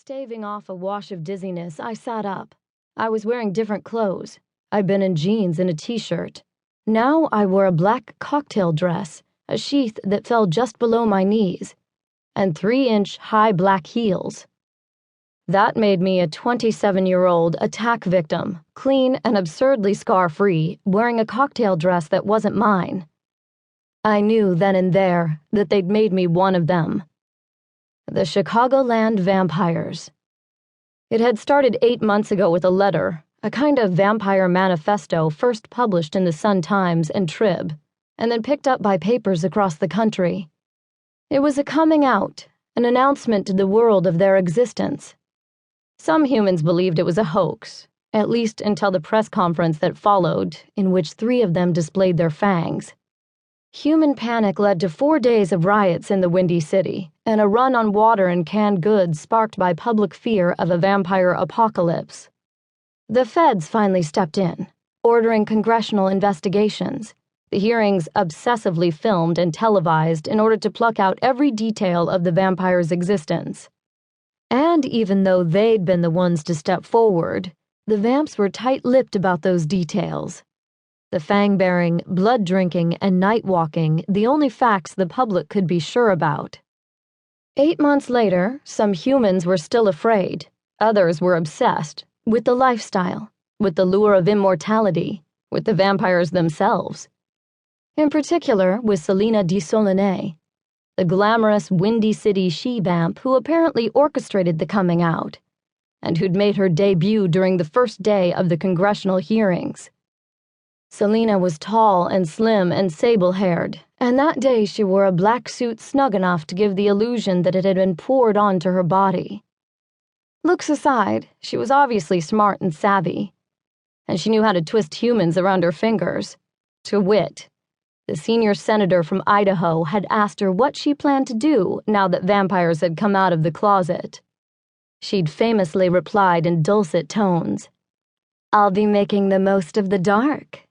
Staving off a wash of dizziness, I sat up. I was wearing different clothes. I'd been in jeans and a t-shirt. Now I wore a black cocktail dress, a sheath that fell just below my knees, and 3-inch high black heels. That made me a 27-year-old attack victim, clean and absurdly scar-free, wearing a cocktail dress that wasn't mine. I knew then and there that they'd made me one of them. The Chicagoland vampires. It had started 8 months ago with a letter, a kind of vampire manifesto first published in the Sun-Times and Trib, and then picked up by papers across the country. It was a coming out, an announcement to the world of their existence. Some humans believed it was a hoax, at least until the press conference that followed, in which 3 of them displayed their fangs. Human panic led to 4 days of riots in the Windy City, and a run on water and canned goods sparked by public fear of a vampire apocalypse. The feds finally stepped in, ordering congressional investigations, the hearings obsessively filmed and televised in order to pluck out every detail of the vampire's existence. And even though they'd been the ones to step forward, the vamps were tight-lipped about those details. The fang-bearing, blood-drinking, and night-walking, the only facts the public could be sure about. 8 months later, some humans were still afraid. Others were obsessed with the lifestyle, with the lure of immortality, with the vampires themselves. In particular, with Selena de Solange, the glamorous Windy City she-vamp who apparently orchestrated the coming out, and who'd made her debut during the first day of the congressional hearings. Selena was tall and slim and sable-haired, and that day she wore a black suit snug enough to give the illusion that it had been poured onto her body. Looks aside, she was obviously smart and savvy, and she knew how to twist humans around her fingers. To wit, the senior senator from Idaho had asked her what she planned to do now that vampires had come out of the closet. She'd famously replied in dulcet tones, "I'll be making the most of the dark."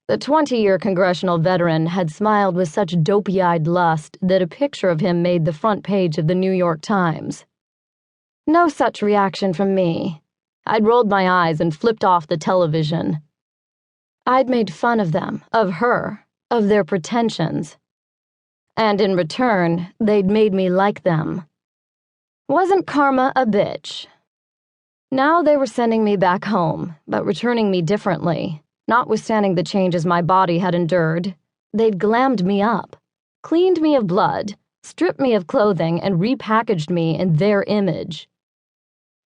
The 20-year congressional veteran had smiled with such dopey-eyed lust that a picture of him made the front page of the New York Times. No such reaction from me. I'd rolled my eyes and flipped off the television. I'd made fun of them, of her, of their pretensions. And in return, they'd made me like them. Wasn't karma a bitch? Now they were sending me back home, but returning me differently. Notwithstanding the changes my body had endured, they'd glammed me up, cleaned me of blood, stripped me of clothing, and repackaged me in their image.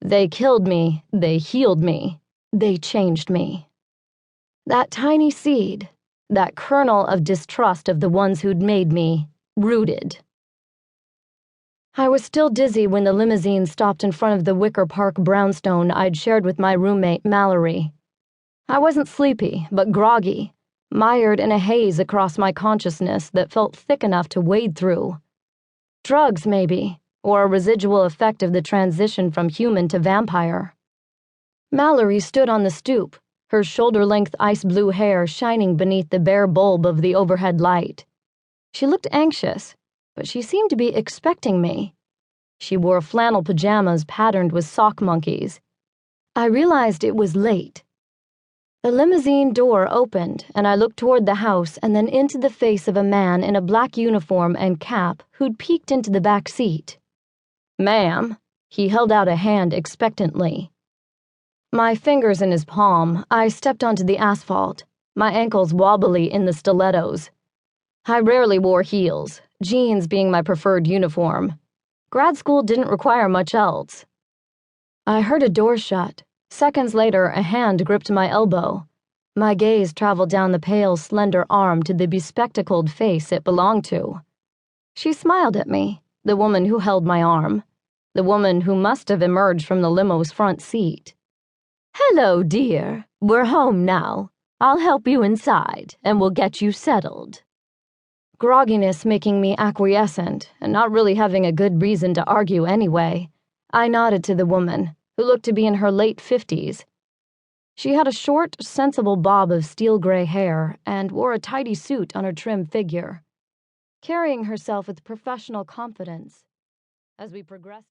They killed me, they healed me, they changed me. That tiny seed, that kernel of distrust of the ones who'd made me, rooted. I was still dizzy when the limousine stopped in front of the Wicker Park brownstone I'd shared with my roommate, Mallory. I wasn't sleepy, but groggy, mired in a haze across my consciousness that felt thick enough to wade through. Drugs, maybe, or a residual effect of the transition from human to vampire. Mallory stood on the stoop, her shoulder-length ice-blue hair shining beneath the bare bulb of the overhead light. She looked anxious, but she seemed to be expecting me. She wore flannel pajamas patterned with sock monkeys. I realized it was late. The limousine door opened, and I looked toward the house and then into the face of a man in a black uniform and cap who'd peeked into the back seat. "Ma'am," he held out a hand expectantly. My fingers in his palm, I stepped onto the asphalt, my ankles wobbly in the stilettos. I rarely wore heels, jeans being my preferred uniform. Grad school didn't require much else. I heard a door shut. Seconds later, a hand gripped my elbow. My gaze traveled down the pale, slender arm to the bespectacled face it belonged to. She smiled at me, the woman who held my arm, the woman who must have emerged from the limo's front seat. "Hello, dear. We're home now. I'll help you inside, and we'll get you settled." Grogginess making me acquiescent, and not really having a good reason to argue anyway, I nodded to the woman, who looked to be in her late 50s. She had a short, sensible bob of steel-gray hair and wore a tidy suit on her trim figure, carrying herself with professional confidence. As we progressed down